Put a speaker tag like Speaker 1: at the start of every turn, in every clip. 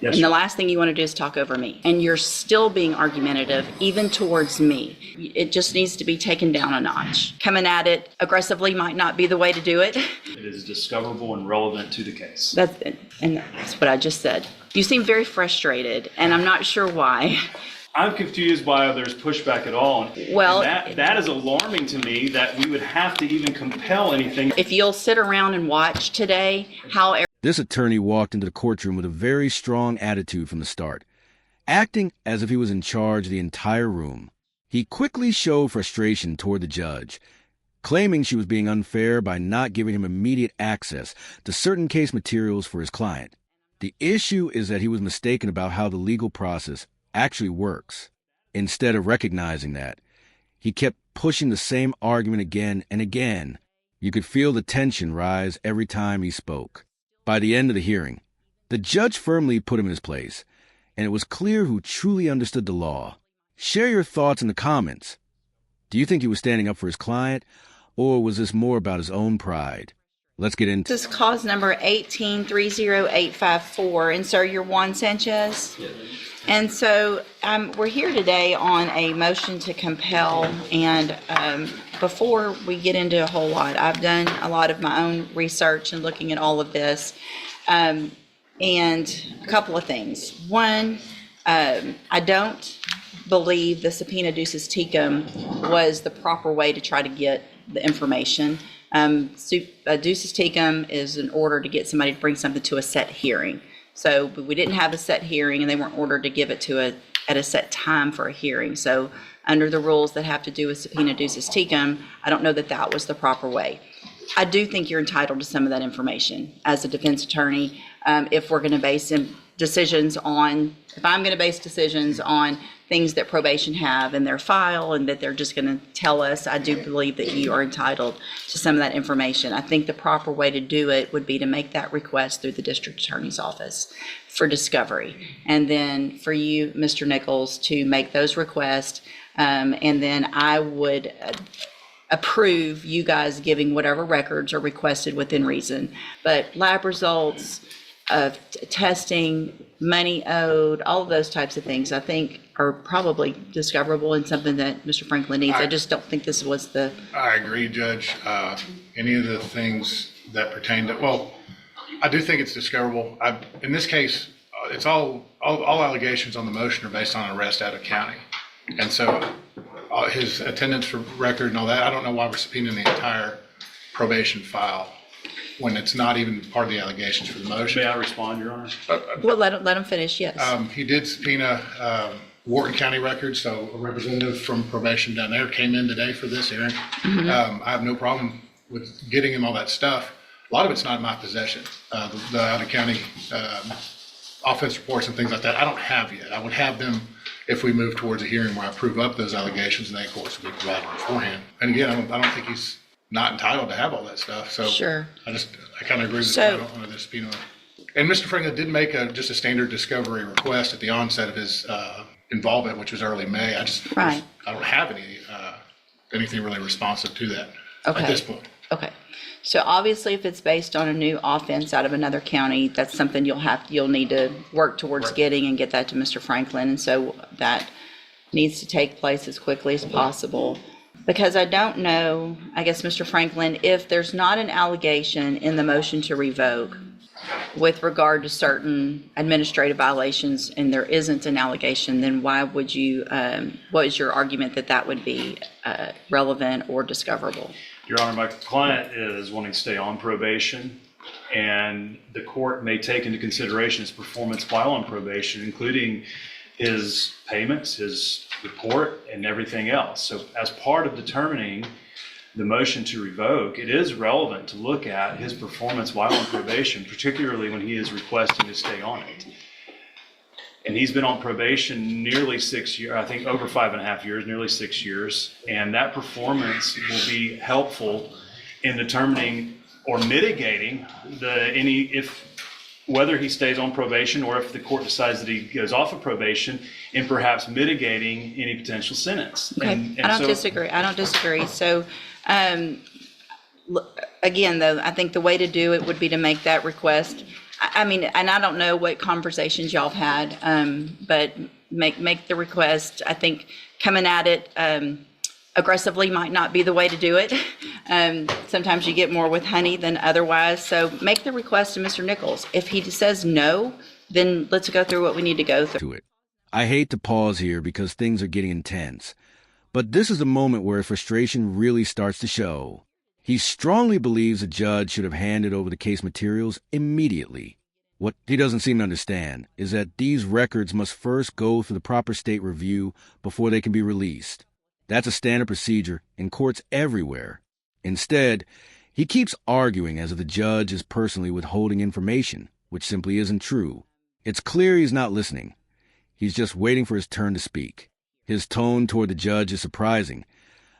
Speaker 1: Yes,
Speaker 2: And the
Speaker 1: sir.
Speaker 2: last thing you want to do is talk over me. And you're still being argumentative, even towards me. It just needs to be taken down a notch. Coming at it aggressively might not be the way to do it.
Speaker 1: It is discoverable and relevant to the case.
Speaker 2: That's what I just said. You seem very frustrated, and I'm not sure why.
Speaker 1: I'm confused why there's pushback at all.
Speaker 2: Well,
Speaker 1: And that is alarming to me that we would have to even compel anything.
Speaker 2: If you'll sit around and watch today how
Speaker 3: This attorney walked into the courtroom with a very strong attitude from the start, acting as if he was in charge of the entire room. He quickly showed frustration toward the judge, claiming she was being unfair by not giving him immediate access to certain case materials for his client. The issue is that he was mistaken about how the legal process actually works. Instead of recognizing that, he kept pushing the same argument again and again. You could feel the tension rise every time he spoke. By the end of the hearing, the judge firmly put him in his place, and it was clear who truly understood the law. Share your thoughts in the comments. Do you think he was standing up for his client, or was this more about his own pride? Let's get into
Speaker 2: this is cause number 1830854, and sir, you're Juan Sanchez?
Speaker 1: Yes.
Speaker 2: And so we're here today on a motion to compel, and before we get into a whole lot, I've done a lot of my own research and looking at all of this, and a couple of things. One, I don't believe the subpoena ducis tecum was the proper way to try to get the information. Ducis tecum is an order to get somebody to bring something to a set hearing. So we didn't have a set hearing, and they weren't ordered to give it to at a set time for a hearing. So under the rules that have to do with subpoena ducis tecum, I don't know that that was the proper way. I do think you're entitled to some of that information as a defense attorney. If we're going to base decisions on, if I'm going to base decisions on things that probation have in their file and that they're just going to tell us, I do believe that you are entitled to some of that information. I think the proper way to do it would be to make that request through the district attorney's office for discovery. And then for you, Mr. Nichols, to make those requests. And then I would approve you guys giving whatever records are requested within reason. But lab results, testing, money owed, all of those types of things, I think are probably discoverable and something that Mr. Franklin needs. I just don't think this was the...
Speaker 4: I agree, Judge. Any of the things that pertain to, well, I do think it's discoverable. In this case, it's all allegations on the motion are based on arrest out of county. And so his attendance record and all that, I don't know why we're subpoenaing the entire probation file when it's not even part of the allegations for the motion.
Speaker 1: May I respond, Your Honor?
Speaker 2: Well, let him finish, yes.
Speaker 4: He did subpoena Wharton County records, so a representative from probation down there came in today for this hearing. I have no problem with getting him all that stuff. A lot of it's not in my possession. The out-of-county offense reports and things like that, I don't have yet. I would have them if we move towards a hearing where I prove up those allegations, and they, of course, will be provided beforehand. And again, I don't think he's not entitled to have all that stuff. So
Speaker 2: Sure.
Speaker 4: I kind of agree with I don't want to subpoena. And Mr. Franklin did make just a standard discovery request at the onset of his involvement, which was early May. I don't have anything really responsive to that at this point.
Speaker 2: Okay. So obviously, if it's based on a new offense out of another county, that's something you'll need to work towards getting and get that to Mr. Franklin. And so that needs to take place as quickly as possible. Because I don't know, I guess, Mr. Franklin, if there's not an allegation in the motion to revoke with regard to certain administrative violations, and there isn't an allegation, then why would you, what is your argument that would be relevant or discoverable?
Speaker 1: Your Honor, my client is wanting to stay on probation, and the court may take into consideration his performance while on probation, including his payments, his report, and everything else. So as part of determining the motion to revoke, it is relevant to look at his performance while on probation, particularly when he is requesting to stay on it. And he's been on probation nearly 6 years, I think over 5.5 years, nearly 6 years. And that performance will be helpful in determining or mitigating whether he stays on probation or if the court decides that he goes off of probation, and perhaps mitigating any potential sentence.
Speaker 2: Okay, I don't disagree. So again, though, I think the way to do it would be to make that request I mean, and I don't know what conversations y'all have had, but make the request. I think coming at it aggressively might not be the way to do it. Sometimes you get more with honey than otherwise. So make the request to Mr. Nichols. If he says no, then let's go through what we need to go through.
Speaker 3: To it. I hate to pause here because things are getting intense, but this is a moment where frustration really starts to show. He strongly believes the judge should have handed over the case materials immediately. What he doesn't seem to understand is that these records must first go through the proper state review before they can be released. That's a standard procedure in courts everywhere. Instead, he keeps arguing as if the judge is personally withholding information, which simply isn't true. It's clear he's not listening. He's just waiting for his turn to speak. His tone toward the judge is surprising,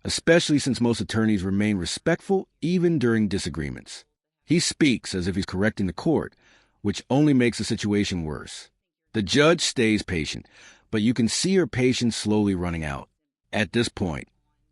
Speaker 3: especially since most attorneys remain respectful even during disagreements. He speaks as if he's correcting the court, which only makes the situation worse. The judge stays patient, but you can see her patience slowly running out. At this point,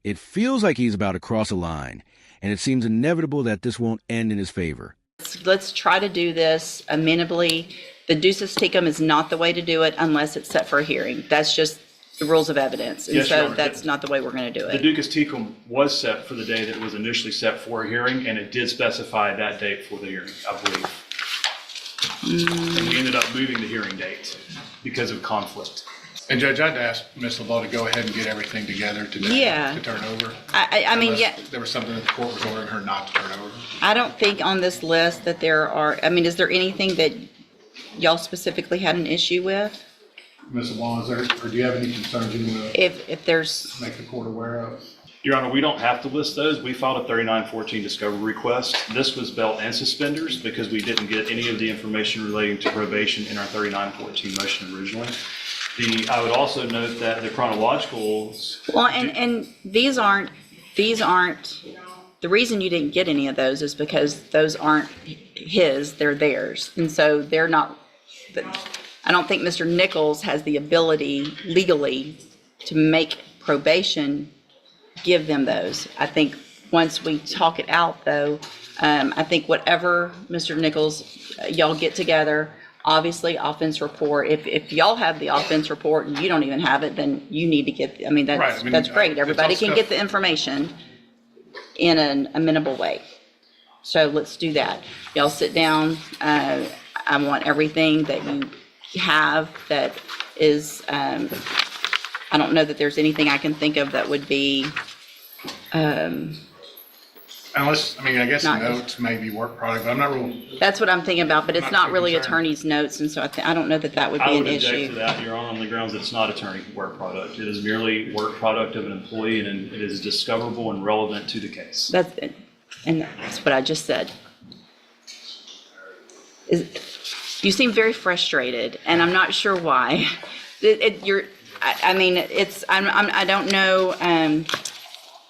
Speaker 3: it feels like he's about to cross a line, and it seems inevitable that this won't end in his favor.
Speaker 2: Let's try to do this amenably. The ducis tecum is not the way to do it unless it's set for a hearing. That's just the rules of evidence. And
Speaker 1: Yes, Your
Speaker 2: so
Speaker 1: Honor.
Speaker 2: that's not the way we're going to do
Speaker 1: The
Speaker 2: it.
Speaker 1: ducis tecum was set for the day that it was initially set for a hearing, and it did specify that date for the hearing, I believe. And we ended up moving the hearing date because of conflict.
Speaker 4: And Judge, I'd ask Ms. LeBeau to go ahead and get everything together today
Speaker 2: Yeah.
Speaker 4: to turn over.
Speaker 2: I mean,
Speaker 4: Unless
Speaker 2: yeah,
Speaker 4: there was something that the court was ordering her not to turn over.
Speaker 2: I don't think on this list that there are, I mean, is there anything that y'all specifically had an issue with?
Speaker 4: Ms. LeBeau, is there, or do you have any concerns you want to
Speaker 2: If there's,
Speaker 4: make the court aware of?
Speaker 1: Your Honor, we don't have to list those. We filed a 3914 discovery request. This was belt and suspenders because we didn't get any of the information relating to probation in our 3914 motion originally. I would also note that the chronological.
Speaker 2: well, and these aren't, the reason you didn't get any of those is because those aren't his, they're theirs. And so they're not, I don't think Mr. Nichols has the ability legally to make probation give them those. I think once we talk it out though, I think whatever Mr. Nichols, y'all get together, obviously offense report, if y'all have the offense report and you don't even have it, then you need to get, I mean,
Speaker 4: Right,
Speaker 2: that's,
Speaker 4: I mean,
Speaker 2: that's great.
Speaker 4: it's all
Speaker 2: Everybody can
Speaker 4: stuff-
Speaker 2: get the information in an amenable way. So let's do that. Y'all sit down. I want everything that you have that is, I don't know that there's anything I can think of that would be,
Speaker 4: Unless, I mean, I guess
Speaker 2: Not-
Speaker 4: notes may be work product, but I'm not real,
Speaker 2: that's what I'm thinking about, but it's
Speaker 4: Not
Speaker 2: not
Speaker 4: too
Speaker 2: really
Speaker 4: concerned.
Speaker 2: attorney's notes, and so I don't know that that would
Speaker 1: I
Speaker 2: be an
Speaker 1: would object to
Speaker 2: issue.
Speaker 1: that, Your Honor, on the grounds that it's not attorney work product. It is merely work product of an employee, and it is discoverable and relevant to the case.
Speaker 2: And that's what I just said. You seem very frustrated, and I'm not sure why. I mean, I don't know,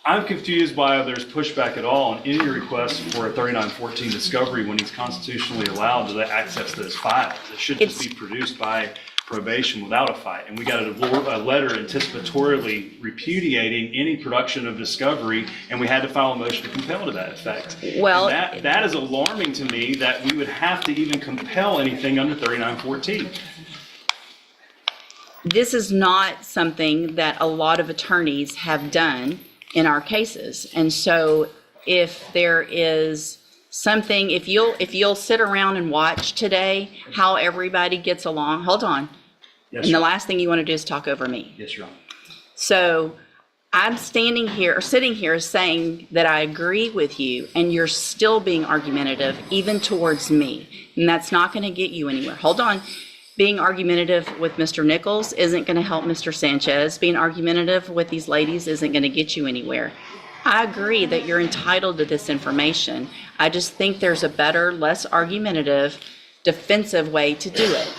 Speaker 1: I'm confused why there's pushback at all on any request for a 3914 discovery when he's constitutionally allowed to access those files. It should just be produced by probation without a fight. And we got a letter anticipatorily repudiating any production of discovery, and we had to file a motion to compel to that effect.
Speaker 2: Well-
Speaker 1: And that is alarming to me that we would have to even compel anything under 3914.
Speaker 2: this is not something that a lot of attorneys have done in our cases. And so if there is something, if you'll sit around and watch today how everybody gets along, hold on.
Speaker 1: Yes,
Speaker 2: And the
Speaker 1: Your-
Speaker 2: last thing you want to do is talk over me.
Speaker 1: Yes, Your Honor.
Speaker 2: So I'm standing here, or sitting here saying that I agree with you, and you're still being argumentative, even towards me. And that's not going to get you anywhere. Hold on. Being argumentative with Mr. Nichols isn't going to help Mr. Sanchez. Being argumentative with these ladies isn't going to get you anywhere. I agree that you're entitled to this information. I just think there's a better, less argumentative, defensive way to do it.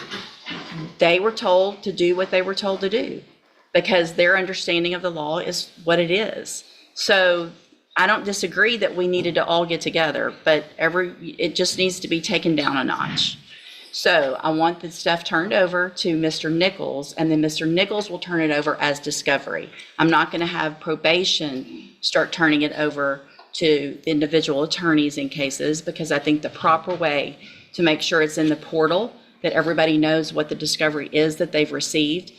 Speaker 2: They were told to do what they were told to do because their understanding of the law is what it is. So I don't disagree that we needed to all get together, but it just needs to be taken down a notch. So I want the stuff turned over to Mr. Nichols, and then Mr. Nichols will turn it over as discovery. I'm not going to have probation start turning it over to individual attorneys in cases, because I think the proper way to make sure it's in the portal, that everybody knows what the discovery is that they've received,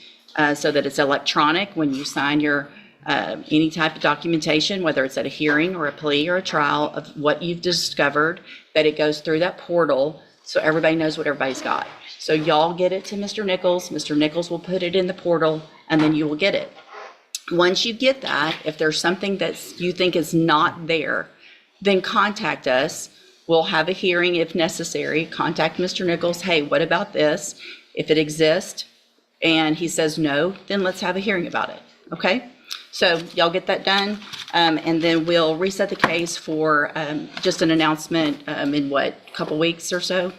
Speaker 2: so that it's electronic when you sign your any type of documentation, whether it's at a hearing or a plea or a trial of what you've discovered, that it goes through that portal so everybody knows what everybody's got. So y'all get it to Mr. Nichols. Mr. Nichols will put it in the portal, and then you will get it. Once you get that, if there's something that you think is not there, then contact us. We'll have a hearing if necessary. Contact Mr. Nichols. Hey, what about this? If it exists and he says no, then let's have a hearing about it. Okay? So y'all get that done, and then we'll reset the case for just an announcement in what, a couple weeks or so?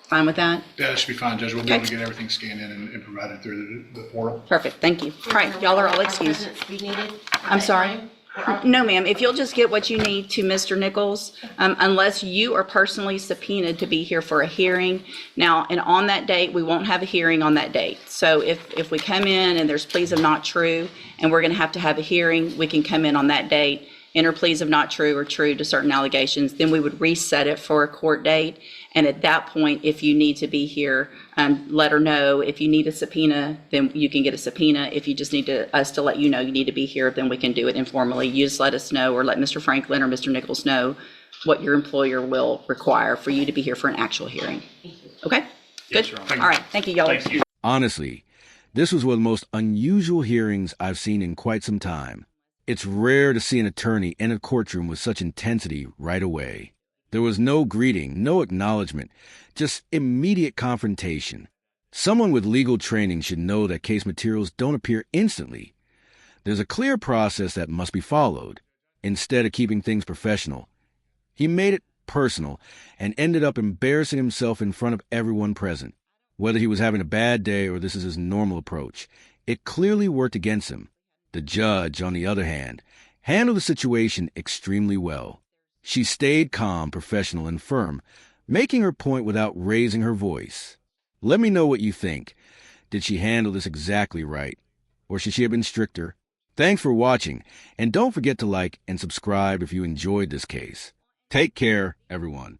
Speaker 2: Fine with that?
Speaker 4: Yeah, that should be fine, Judge. We'll be able to
Speaker 2: Okay.
Speaker 4: get everything scanned in and provided through the portal.
Speaker 2: Perfect, thank you. All right, y'all are all excused.
Speaker 5: Be needed?
Speaker 2: I'm sorry? No, ma'am, if you'll just get what you need to Mr. Nichols, unless you are personally subpoenaed to be here for a hearing. Now, and on that date, we won't have a hearing on that date. So if we come in and there's pleas of not true, and we're gonna have to have a hearing, we can come in on that date, enter pleas of not true or true to certain allegations, then we would reset it for a court date. And at that point, if you need to be here, let her know. If you need a subpoena, then you can get a subpoena. If you just need us to let you know you need to be here, then we can do it informally. You just let us know, or let Mr. Franklin or Mr. Nichols know what your employer will require for you to be here for an actual hearing. Okay?
Speaker 1: Yes,
Speaker 2: Good?
Speaker 1: Your Honor.
Speaker 2: All right, thank you, y'all.
Speaker 1: Thank you.
Speaker 3: Honestly, this was one of the most unusual hearings I've seen in quite some time. It's rare to see an attorney in a courtroom with such intensity right away. There was no greeting, no acknowledgement, just immediate confrontation. Someone with legal training should know that case materials don't appear instantly. There's a clear process that must be followed. Instead of keeping things professional, he made it personal and ended up embarrassing himself in front of everyone present. Whether he was having a bad day or this is his normal approach, it clearly worked against him. The judge, on the other hand, handled the situation extremely well. She stayed calm, professional, and firm, making her point without raising her voice. Let me know what you think. Did she handle this exactly right? Or should she have been stricter? Thanks for watching, and don't forget to like and subscribe if you enjoyed this case. Take care, everyone.